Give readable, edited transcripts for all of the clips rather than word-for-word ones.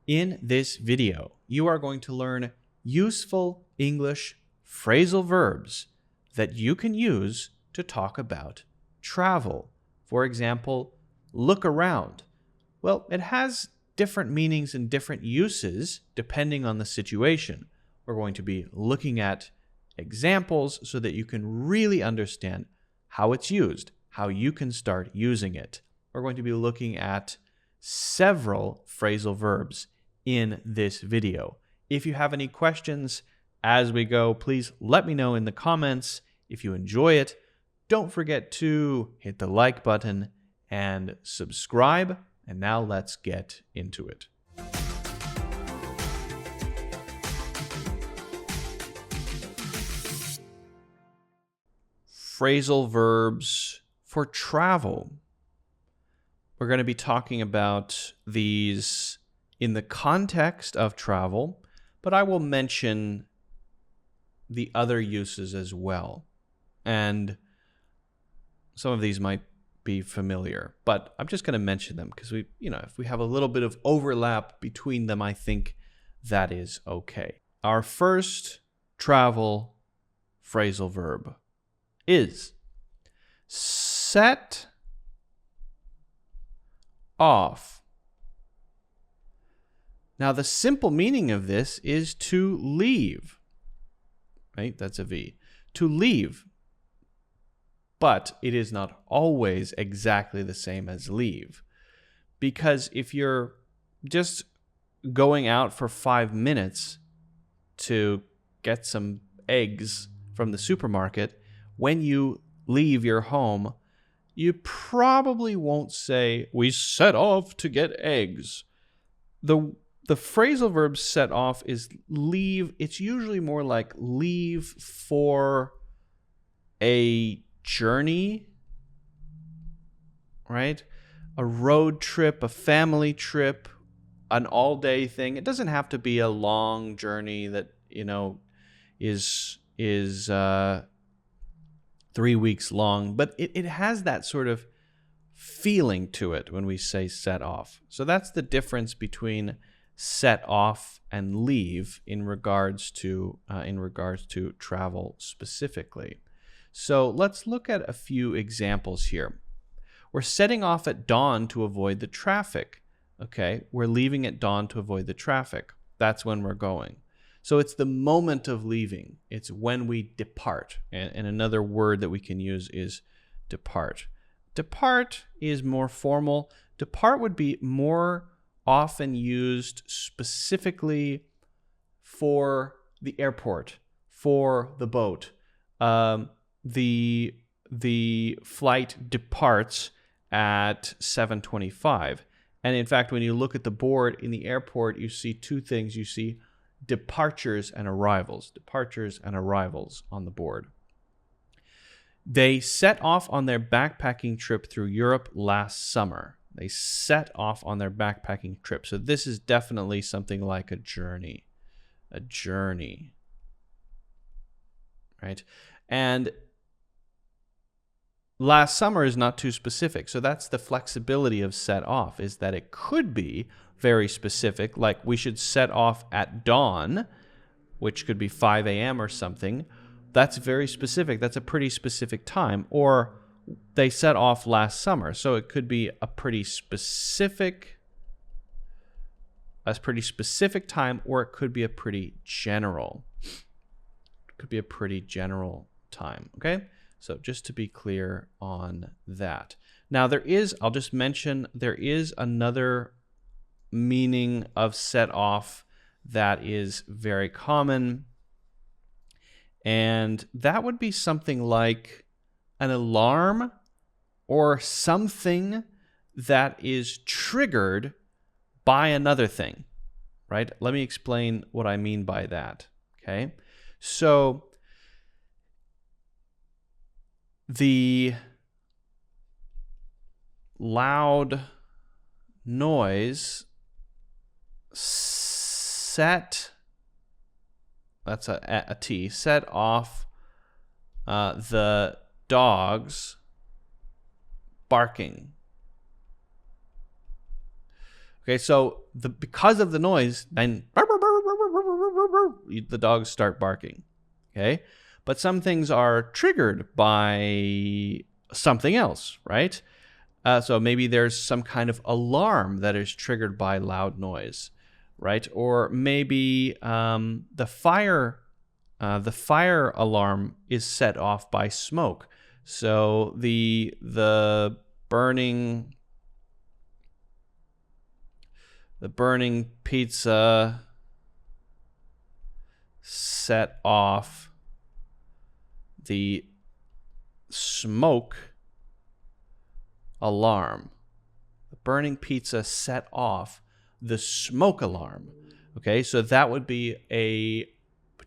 In this video, you are going to learn useful English phrasal verbs that you can use to talk about travel. For example, look around. Well, it has different meanings and different uses depending on the situation. We're going to be looking at examples so that you can really understand how it's used, how you can start using it. We're going to be looking at several phrasal verbs in this video. If you have any questions as we go, please let me know in the comments. If you enjoy it, don't forget to hit the like button and subscribe. And now let's get into it. Phrasal verbs for travel. We're going to be talking about these in the context of travel, but I will mention the other uses as well. And some of these might be familiar, but I'm just going to mention them because if we have a little bit of overlap between them, I think that is okay. Our first travel phrasal verb is set off. Now, the simple meaning of this is to leave, right? That's a V. To leave. But it is not always exactly the same as leave. Because if you're just going out for 5 minutes to get some eggs from the supermarket, when you leave your home, you probably won't say, "We set off to get eggs." The phrasal verb set off is leave. It's usually more like leave for a journey, right? A road trip, a family trip, an all-day thing. It doesn't have to be a long journey that, is 3 weeks long, but it has that sort of feeling to it when we say set off. So that's the difference between set off and leave in regards to travel specifically. So let's look at a few examples here. We're setting off at dawn to avoid the traffic. Okay, we're leaving at dawn to avoid the traffic. That's when we're going. So it's the moment of leaving. It's when we depart. And another word that we can use is depart. Depart is more formal. Depart would be more often used specifically for the airport, for the boat. The flight departs at 7:25. And in fact, when you look at the board in the airport, you see two things. You see departures and arrivals. Departures and arrivals on the board. They set off on their backpacking trip through Europe last summer. They set off on their backpacking trip. So this is definitely something like a journey. A journey. Right? And last summer is not too specific. So that's the flexibility of set off, is that it could be very specific, like we should set off at dawn, which could be 5 a.m. or something. That's very specific. That's a pretty specific time. Or they set off last summer. So it could be a pretty specific time, or it could be a pretty general. It could be a pretty general time. Okay? So just to be clear on that. Now I'll just mention, there is another meaning of set off that is very common. And that would be something like an alarm or something that is triggered by another thing, right? Let me explain what I mean by that, okay? So the loud noise set off the dogs barking. Okay, so because of the noise, then the dogs start barking. Okay, but some things are triggered by something else, right? So maybe there's some kind of alarm that is triggered by loud noise, right? Or maybe the fire alarm is set off by smoke. So the burning pizza set off the smoke alarm. The burning pizza set off the smoke alarm. Okay, so that would be a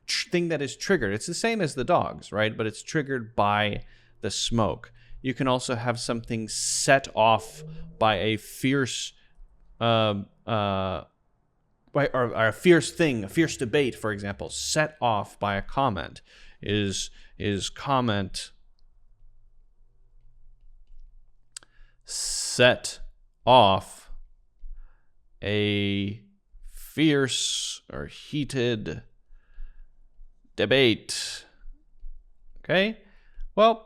thing that is triggered. It's the same as the dogs, right? But it's triggered by the smoke. You can also have something set off by a fierce or a fierce thing, a fierce debate, for example, set off by a comment. Is comment set off a fierce or heated debate? Okay, well,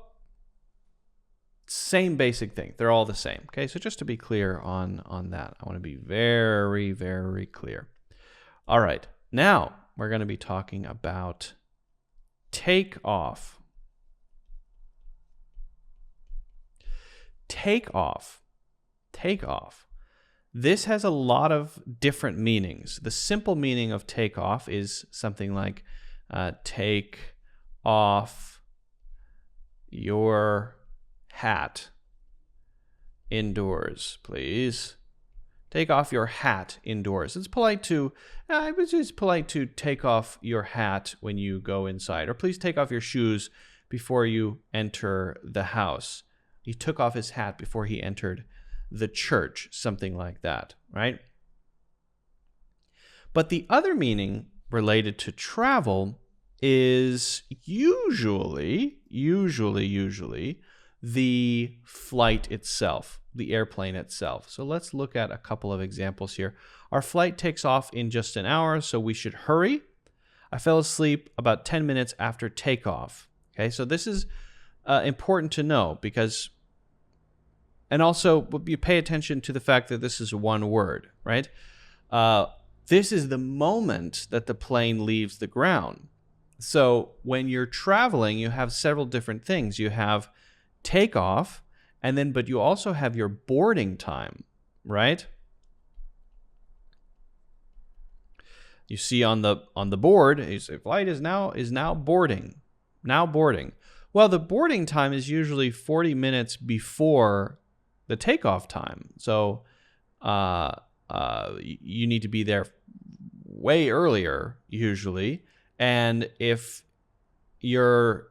same basic thing. They're all the same. Okay, so just to be clear on that, I want to be very, very clear. All right, now we're going to be talking about take off. Take off. Take off. This has a lot of different meanings. The simple meaning of take off is something like take off your hat indoors, please. Take off your hat indoors. It's polite to, it's polite to take off your hat when you go inside, or please take off your shoes before you enter the house. He took off his hat before he entered the church, something like that, right? But the other meaning related to travel is usually the flight itself, the airplane itself. So let's look at a couple of examples here. Our flight takes off in just an hour, so we should hurry. I fell asleep about 10 minutes after takeoff. Okay, so this is important to know because, and also you pay attention to the fact that this is one word, right? This is the moment that the plane leaves the ground. So when you're traveling, you have several different things. You have takeoff, and then, but you also have your boarding time, right? You see on the board, you say flight is now boarding. Now boarding. Well, the boarding time is usually 40 minutes before the takeoff time. So you need to be there way earlier usually. And if your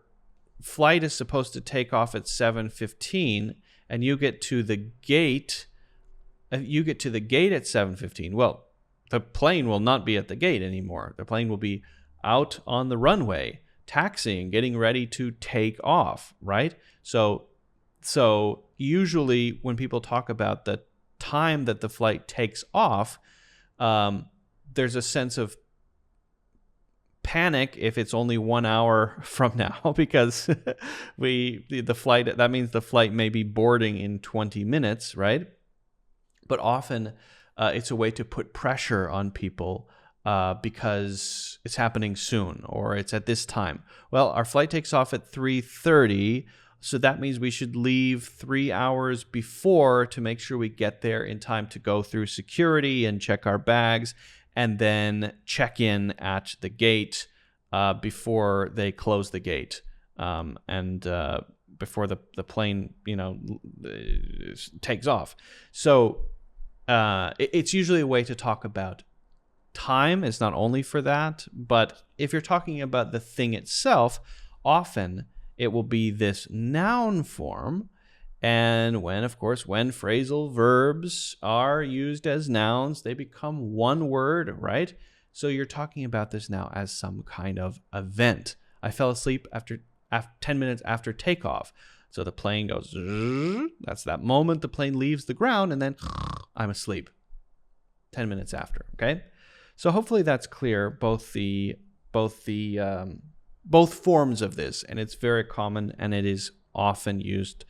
flight is supposed to take off at 7:15 and you get to the gate at 7:15, well, the plane will not be at the gate anymore. The plane will be out on the runway, taxiing, getting ready to take off, right? So usually when people talk about the time that the flight takes off, there's a sense of panic if it's only 1 hour from now, because the flight, that means the flight may be boarding in 20 minutes, right? But often it's a way to put pressure on people because it's happening soon or it's at this time. Well, our flight takes off at 3:30, so that means we should leave 3 hours before to make sure we get there in time to go through security and check our bags, and then check in at the gate before they close the gate, and before the plane, takes off. So it's usually a way to talk about time. It's not only for that, but if you're talking about the thing itself, often it will be this noun form. And when phrasal verbs are used as nouns, they become one word, right? So you're talking about this now as some kind of event. I fell asleep after 10 minutes after takeoff. So the plane goes, that's that moment the plane leaves the ground, and then I'm asleep. 10 minutes after, okay? So hopefully that's clear, both forms of this, and it's very common, and it is often used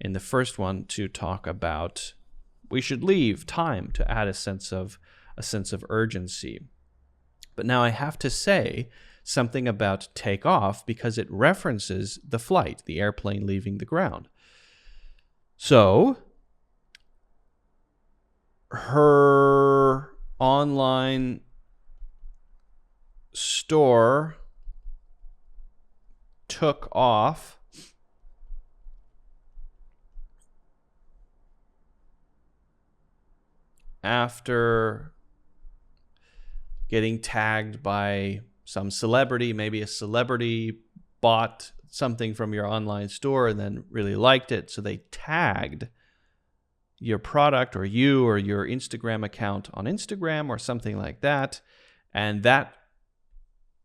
in the first one to talk about we should leave time to add a sense of urgency. But now I have to say something about take off because it references the flight, the airplane leaving the ground. So her online store took off after getting tagged by some celebrity. Maybe a celebrity bought something from your online store and then really liked it, so they tagged your product or you or your Instagram account on Instagram or something like that, and that,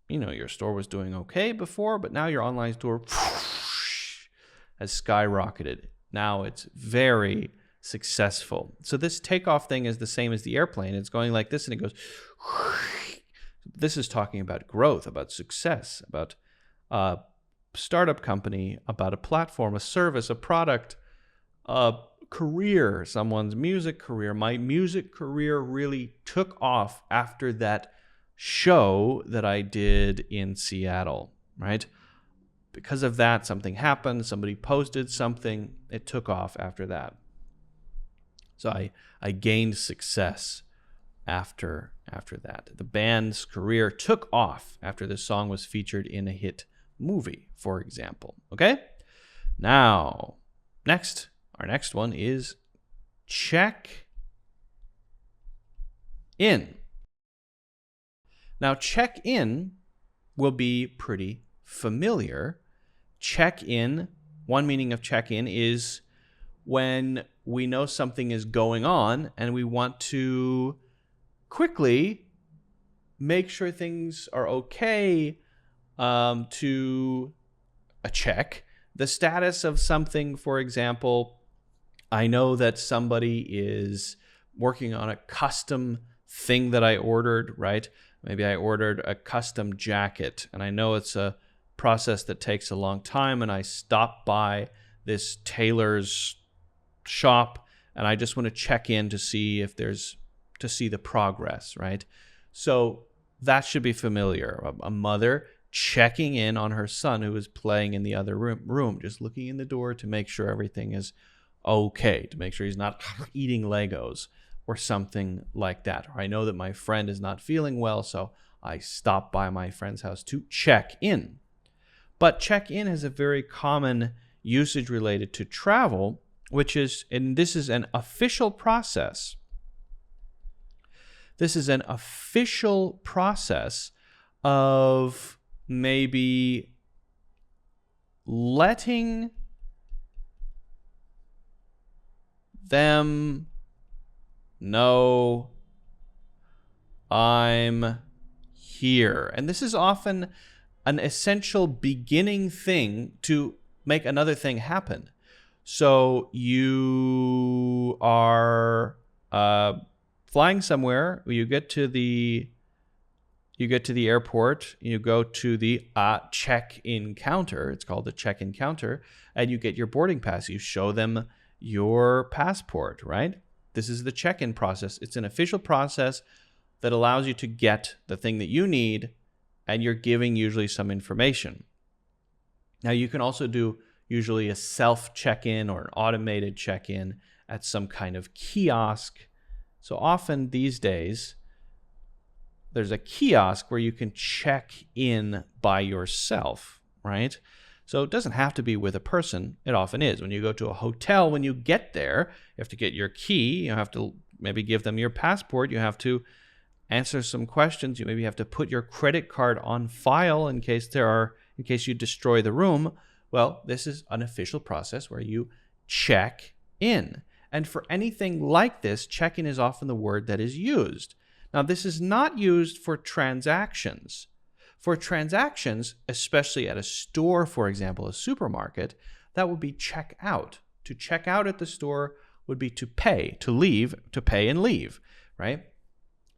your store was doing okay before, but now your online store has skyrocketed. Now it's very successful. So this takeoff thing is the same as the airplane. It's going like this and it goes. This is talking about growth, about success, about a startup company, about a platform, a service, a product, a career, someone's music career. My music career really took off after that show that I did in Seattle, right? Because of that, something happened. Somebody posted something. It took off after that. So I gained success after that. The band's career took off after the song was featured in a hit movie, for example. Okay? Now, our next one is check in. Now, check in will be pretty familiar. Check in, one meaning of check in is when we know something is going on and we want to quickly make sure things are okay, to check the status of something. For example, I know that somebody is working on a custom thing that I ordered, right? Maybe I ordered a custom jacket, and I know it's a process that takes a long time, and I stopped by this tailor's shop, and I just want to check in to see if to see the progress, right? So that should be familiar. A mother checking in on her son who is playing in the other room, just looking in the door to make sure everything is okay, to make sure he's not eating Legos or something like that. Or I know that my friend is not feeling well, so I stop by my friend's house to check in. But check in has a very common usage related to travel, and this is an official process. This is an official process of maybe letting them know I'm here. And this is often an essential beginning thing to make another thing happen. So you are flying somewhere, you get to the airport, you go to the check-in counter, it's called the check-in counter, and you get your boarding pass. You show them your passport, right? This is the check-in process. It's an official process that allows you to get the thing that you need, and you're giving usually some information. Now, you can also do usually a self-check-in or an automated check-in at some kind of kiosk. So often these days, there's a kiosk where you can check in by yourself, right? So it doesn't have to be with a person. It often is. When you go to a hotel, when you get there, you have to get your key. You have to maybe give them your passport. You have to answer some questions. You maybe have to put your credit card on file in case you destroy the room. Well, this is an official process where you check in. And for anything like this, check-in is often the word that is used. Now, this is not used for transactions. For transactions, especially at a store, for example, a supermarket, that would be check out. To check out at the store would be to pay, to leave, to pay and leave, right?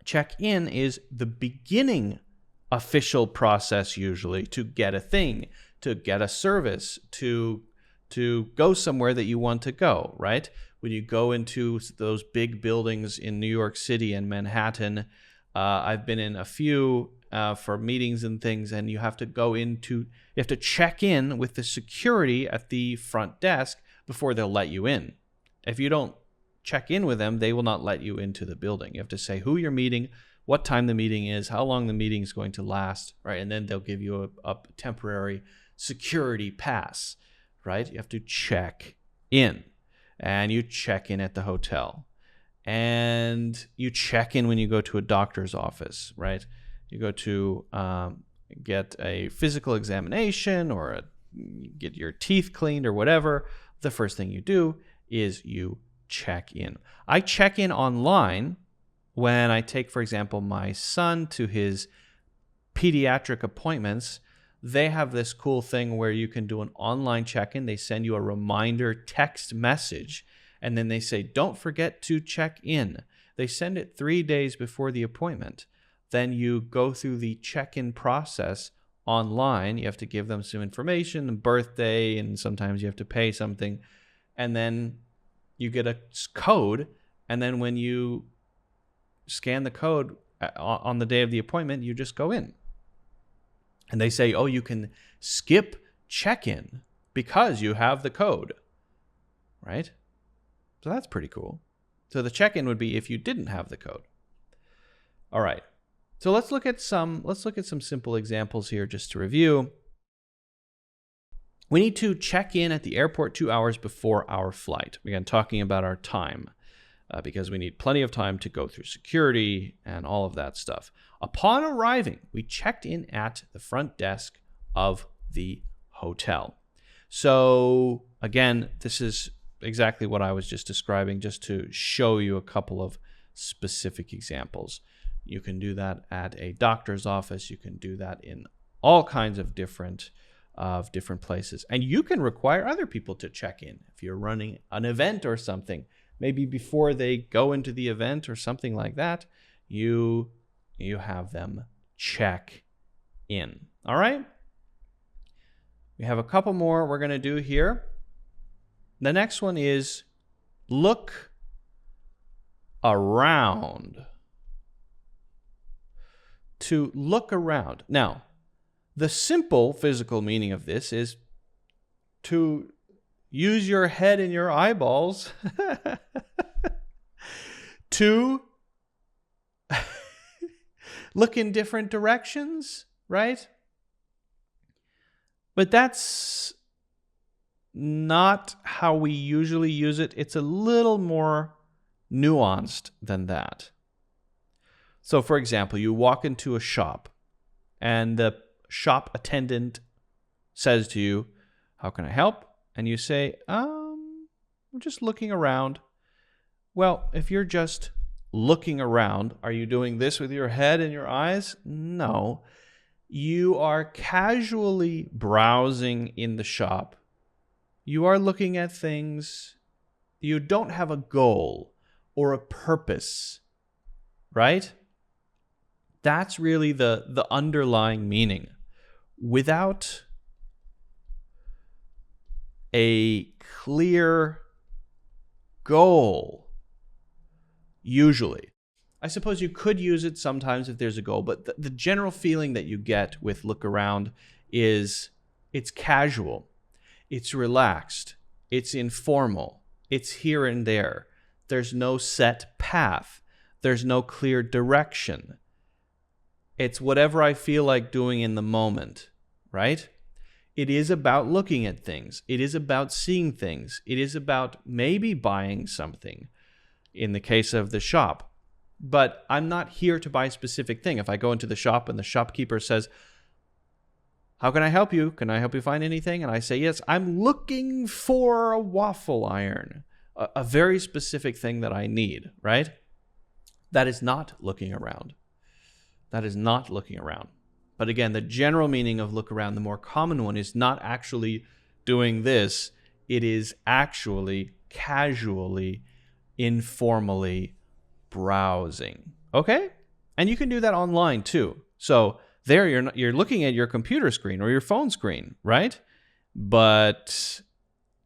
Check-in is the beginning official process usually to get a thing, to get a service, to go somewhere that you want to go, right? When you go into those big buildings in New York City and Manhattan, I've been in a few for meetings and things, and you have to check in with the security at the front desk before they'll let you in. If you don't check in with them, they will not let you into the building. You have to say who you're meeting, what time the meeting is, how long the meeting is going to last, right? And then they'll give you a temporary security pass, right? You have to check in, and you check in at the hotel, and you check in when you go to a doctor's office, right? You go to get a physical examination or get your teeth cleaned or whatever. The first thing you do is you check in. I check in online when I take, for example, my son to his pediatric appointments. They have this cool thing where you can do an online check-in. They send you a reminder text message, and then they say, don't forget to check in. They send it 3 days before the appointment. Then you go through the check-in process online. You have to give them some information, birthday, and sometimes you have to pay something. And then you get a code, and then when you scan the code on the day of the appointment, you just go in. And they say, oh, you can skip check-in because you have the code, right? So that's pretty cool. So the check-in would be if you didn't have the code. All right. So let's look at some simple examples here just to review. We need to check in at the airport 2 hours before our flight. Again, talking about our time, because we need plenty of time to go through security and all of that stuff. Upon arriving, we checked in at the front desk of the hotel. So again, this is exactly what I was just describing, just to show you a couple of specific examples. You can do that at a doctor's office. You can do that in all kinds of different places. And you can require other people to check in. If you're running an event or something, maybe before they go into the event or something like that, you have them check in. All right? We have a couple more we're going to do here. The next one is look around. To look around. Now, the simple physical meaning of this is to use your head and your eyeballs to look in different directions, right? But that's not how we usually use it. It's a little more nuanced than that. So, for example, you walk into a shop and the shop attendant says to you, how can I help? And you say, I'm just looking around. Well, if you're just looking around, are you doing this with your head and your eyes? No. You are casually browsing in the shop. You are looking at things. You don't have a goal or a purpose, right? That's really the underlying meaning. Without a clear goal, usually. I suppose you could use it sometimes if there's a goal, but the general feeling that you get with look around is it's casual, it's relaxed, it's informal, it's here and there. There's no set path. There's no clear direction. It's whatever I feel like doing in the moment, right? It is about looking at things. It is about seeing things. It is about maybe buying something in the case of the shop. But I'm not here to buy a specific thing. If I go into the shop and the shopkeeper says, how can I help you? Can I help you find anything? And I say, yes, I'm looking for a waffle iron, a very specific thing that I need, right? That is not looking around. That is not looking around. But again, the general meaning of look around, the more common one, is not actually doing this. It is actually casually, informally browsing. Okay? And you can do that online too. So there you're looking at your computer screen or your phone screen, right? But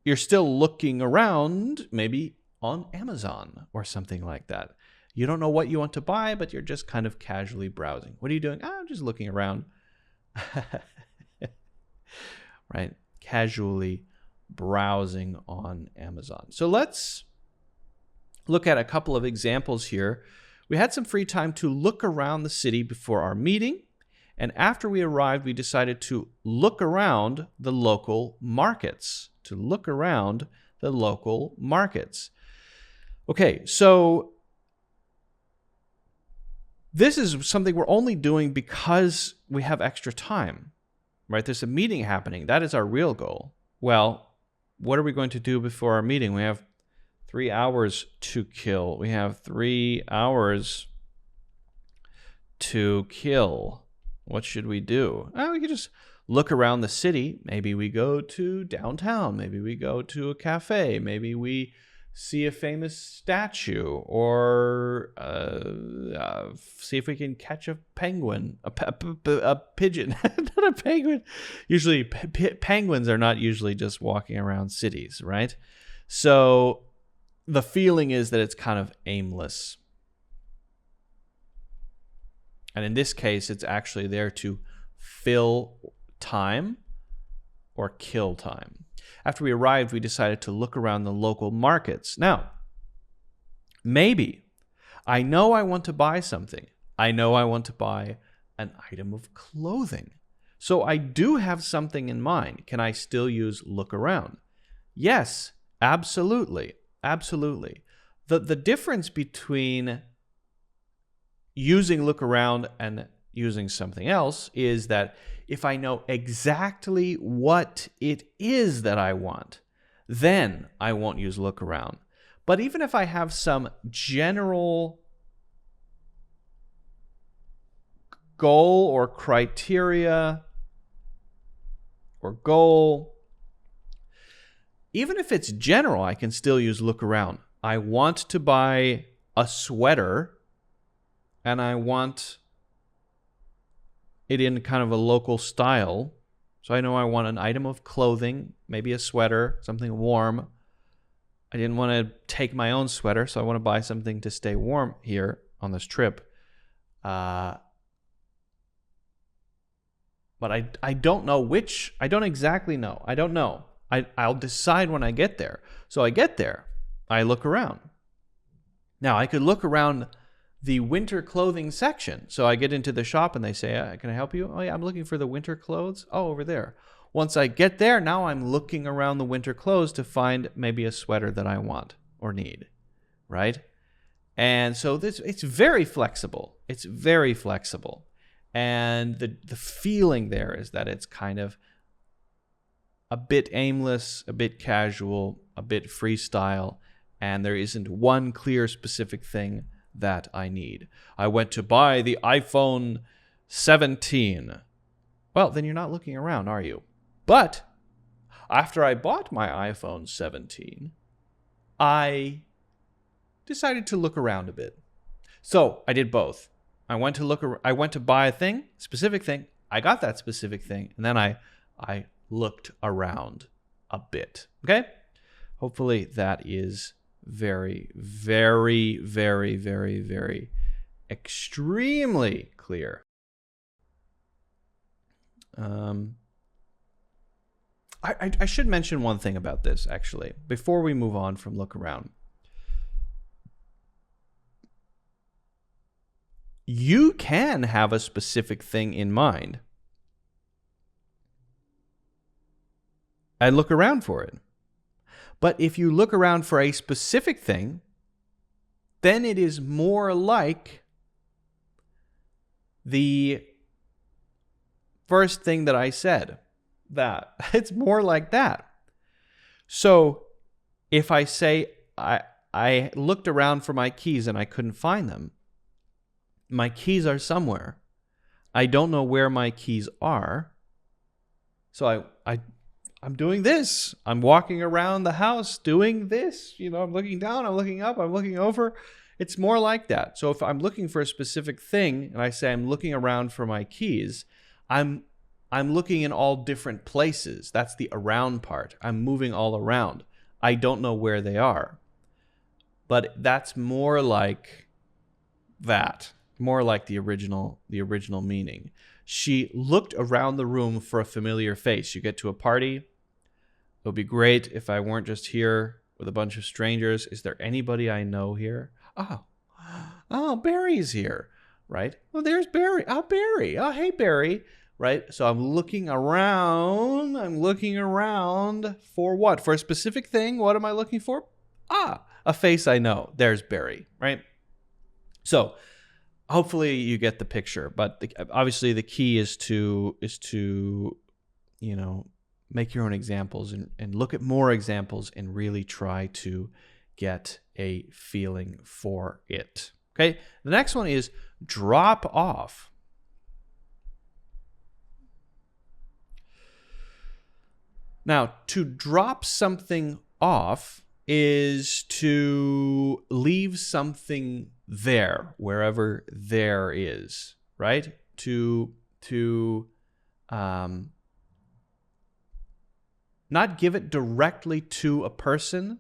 you're still looking around, maybe on Amazon or something like that. You don't know what you want to buy, but you're just kind of casually browsing. What are you doing? I'm just looking around. Right? Casually browsing on Amazon. So let's look at a couple of examples here. We had some free time to look around the city before our meeting. And after we arrived, we decided to look around the local markets. Okay, so this is something we're only doing because we have extra time, right? There's a meeting happening. That is our real goal. Well, what are we going to do before our meeting? We have 3 hours to kill. We have 3 hours to kill. What should we do? We could just look around the city. Maybe we go to downtown. Maybe we go to a cafe. Maybe we see a famous statue, or see if we can catch a penguin, a pigeon, not a penguin. Usually penguins are not usually just walking around cities, right? So the feeling is that it's kind of aimless. And in this case, it's actually there to fill time or kill time. After we arrived, we decided to look around the local markets. Now, maybe I know I want to buy something. I know I want to buy an item of clothing. So I do have something in mind. Can I still use look around? Yes, absolutely. Absolutely. The difference between using look around and using something else is that if I know exactly what it is that I want, then I won't use look around. But even if I have some general goal or criteria or goal, even if it's general, I can still use look around. I want to buy a sweater, and I want it in kind of a local style. So I know I want an item of clothing, maybe a sweater, something warm. I didn't want to take my own sweater, so I want to buy something to stay warm here on this trip. But I don't know which. I don't exactly know. I don't know. I'll decide when I get there. So I get there. I look around. Now, I could look around the winter clothing section. So I get into the shop and they say, can I help you? Oh, yeah, I'm looking for the winter clothes. Oh, over there. Once I get there, now I'm looking around the winter clothes to find maybe a sweater that I want or need, right? And so it's very flexible. It's very flexible. And the feeling there is that it's kind of a bit aimless, a bit casual, a bit freestyle, and there isn't one clear specific thing that I need. I went to buy the iPhone 17. Well, then you're not looking around, are you? But after I bought my iPhone 17, I decided to look around a bit. So I did both. I went to buy a thing, specific thing. I got that specific thing, and then I looked around a bit. Okay? Hopefully that is very, very, very, very, very extremely clear. I should mention one thing about this, actually, before we move on from look around. You can have a specific thing in mind and look around for it. But if you look around for a specific thing, then it is more like the first thing that I said. That it's more like that. So if I say I looked around for my keys and I couldn't find them, my keys are somewhere. I don't know where my keys are. So I'm doing this. I'm walking around the house doing this. I'm looking down, I'm looking up, I'm looking over. It's more like that. So if I'm looking for a specific thing and I say I'm looking around for my keys, I'm looking in all different places. That's the around part. I'm moving all around. I don't know where they are. But that's more like that. More like the original meaning. She looked around the room for a familiar face. You get to a party. It would be great if I weren't just here with a bunch of strangers. Is there anybody I know here? Oh, Barry's here, right? Oh, there's Barry. Oh, Barry. Oh, hey, Barry, right? So I'm looking around. For what? For a specific thing. What am I looking for? A face I know. There's Barry, right? So hopefully you get the picture, but obviously the key is to make your own examples and look at more examples and really try to get a feeling for it. Okay, the next one is drop off. Now, to drop something off is to leave something there, wherever there is, right? To not give it directly to a person,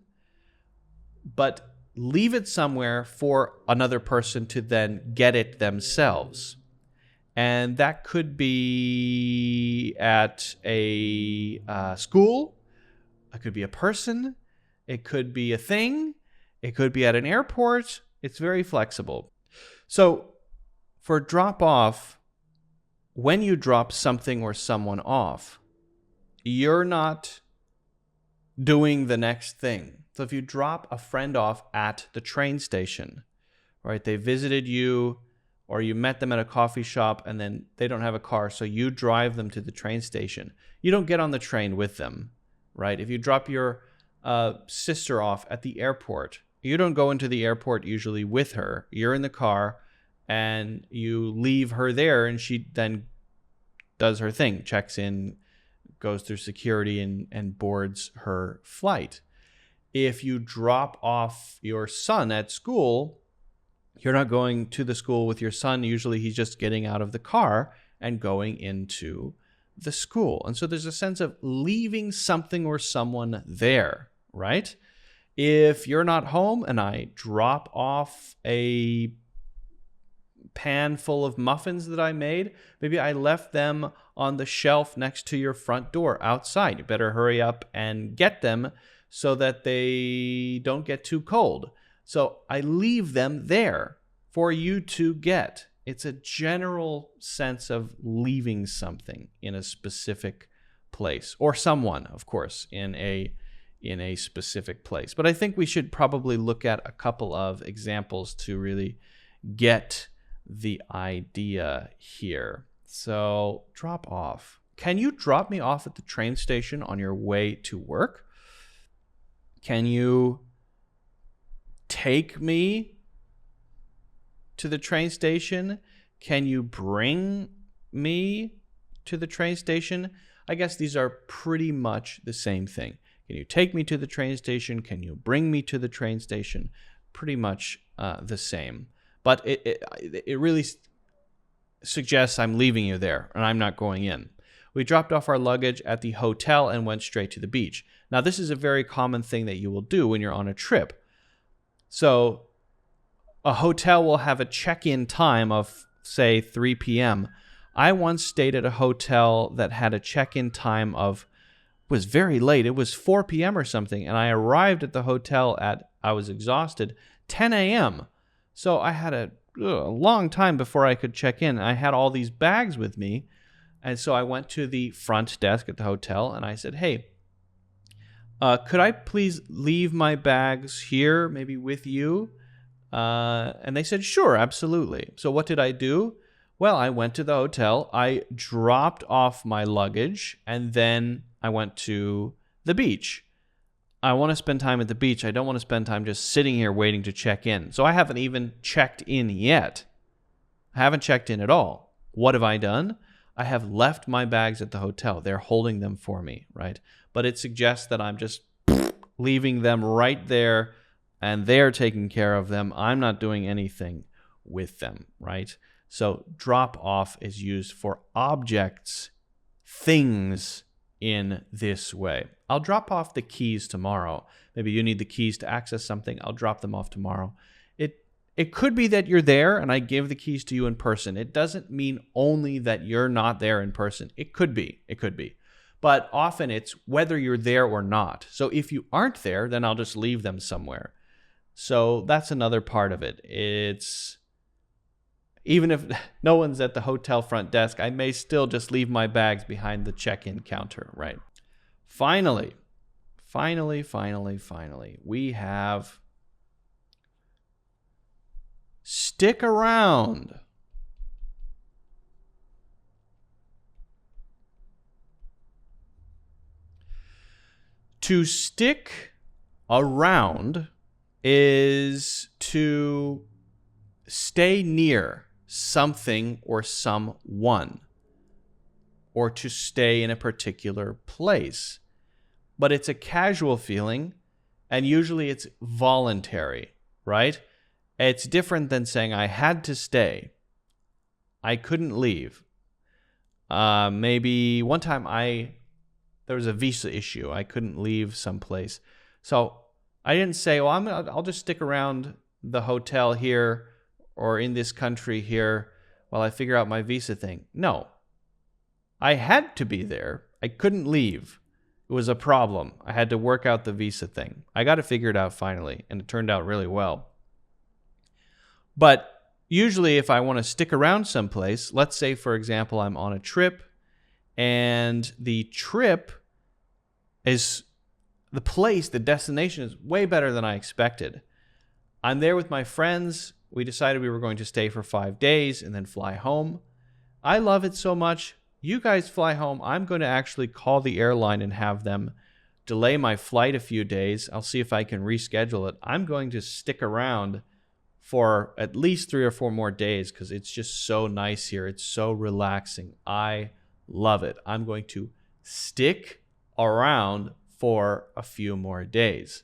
but leave it somewhere for another person to then get it themselves. And that could be at a school, it could be a person, it could be a thing, it could be at an airport. It's very flexible. So for drop off, when you drop something or someone off, you're not doing the next thing. So if you drop a friend off at the train station, right? They visited you or you met them at a coffee shop and then they don't have a car, so you drive them to the train station. You don't get on the train with them, right? If you drop your sister off at the airport, you don't go into the airport usually with her. You're in the car and you leave her there and she then does her thing, checks in, goes through security and boards her flight. If you drop off your son at school, you're not going to the school with your son. Usually he's just getting out of the car and going into the school. And so there's a sense of leaving something or someone there, right? If you're not home and I drop off a pan full of muffins that I made, maybe I left them on the shelf next to your front door outside. You better hurry up and get them so that they don't get too cold. So I leave them there for you to get. It's a general sense of leaving something in a specific place, or someone, of course, in a specific place. But I think we should probably look at a couple of examples to really get the idea here. So drop off. Can you drop me off at the train station on your way to work? Can you take me to the train station? Can you bring me to the train station? I guess these are pretty much the same thing. Can you take me to the train station? Can you bring me to the train station? Pretty much the same. But it really suggests I'm leaving you there and I'm not going in. We dropped off our luggage at the hotel and went straight to the beach. Now, this is a very common thing that you will do when you're on a trip. So a hotel will have a check-in time of, say, 3 p.m. I once stayed at a hotel that had a check-in time of, was very late. It was 4 p.m. or something. And I arrived at the hotel I was exhausted, 10 a.m. So I had a long time before I could check in. I had all these bags with me. And so I went to the front desk at the hotel and I said, hey, could I please leave my bags here, maybe with you? And they said, sure, absolutely. So what did I do? Well, I went to the hotel, I dropped off my luggage, and then I went to the beach. I want to spend time at the beach. I don't want to spend time just sitting here waiting to check in. So I haven't even checked in yet. I haven't checked in at all. What have I done? I have left my bags at the hotel. They're holding them for me, right? But it suggests that I'm just leaving them right there and they're taking care of them. I'm not doing anything with them, right? So drop off is used for objects, things in this way. I'll drop off the keys tomorrow. Maybe you need the keys to access something. I'll drop them off tomorrow. It could be that you're there and I give the keys to you in person. It doesn't mean only that you're not there in person. It could be. But often it's whether you're there or not. So if you aren't there, then I'll just leave them somewhere. So that's another part of it. It's even if no one's at the hotel front desk, I may still just leave my bags behind the check-in counter, right? Finally, we have stick around. To stick around is to stay near something or someone, or to stay in a particular place. But it's a casual feeling, and usually it's voluntary, right? It's different than saying I had to stay. I couldn't leave. Maybe one time there was a visa issue. I couldn't leave someplace. So I didn't say, well, I'll just stick around the hotel here or in this country here while I figure out my visa thing. No. I had to be there. I couldn't leave. It was a problem. I had to work out the visa thing. I got it figured out finally, and it turned out really well. But usually if I want to stick around someplace, let's say, for example, I'm on a trip, and the trip is the place, the destination is way better than I expected. I'm there with my friends. We decided we were going to stay for 5 days and then fly home. I love it so much. You guys fly home. I'm going to actually call the airline and have them delay my flight a few days. I'll see if I can reschedule it. I'm going to stick around for at least 3 or 4 more days because it's just so nice here. It's so relaxing. I love it. I'm going to stick around for a few more days.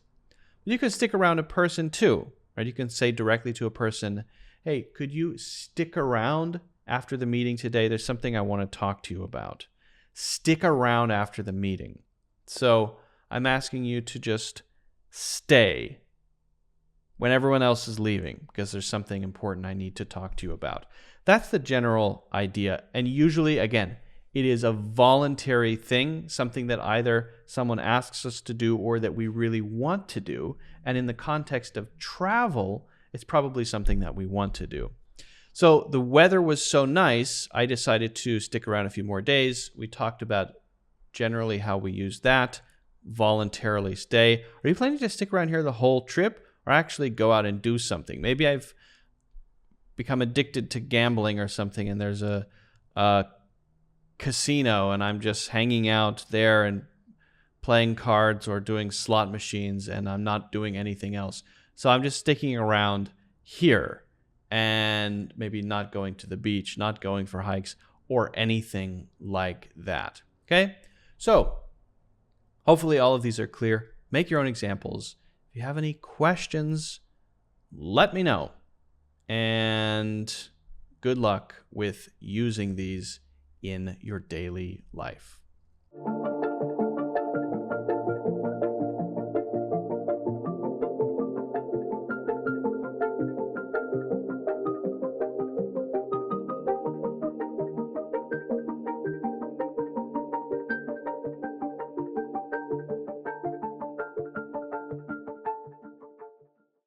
You can stick around a person too, right? You can say directly to a person, hey, could you stick around after the meeting today? There's something I want to talk to you about. Stick around after the meeting. So I'm asking you to just stay when everyone else is leaving because there's something important I need to talk to you about. That's the general idea. And usually, again, it is a voluntary thing, something that either someone asks us to do or that we really want to do. And in the context of travel, it's probably something that we want to do. So the weather was so nice, I decided to stick around a few more days. We talked about generally how we use that, voluntarily stay. Are you planning to stick around here the whole trip or actually go out and do something? Maybe I've become addicted to gambling or something and there's a casino and I'm just hanging out there and playing cards or doing slot machines and I'm not doing anything else. So I'm just sticking around here and maybe not going to the beach, not going for hikes or anything like that. Okay? So hopefully all of these are clear. Make your own examples. If you have any questions, let me know. And good luck with using these in your daily life.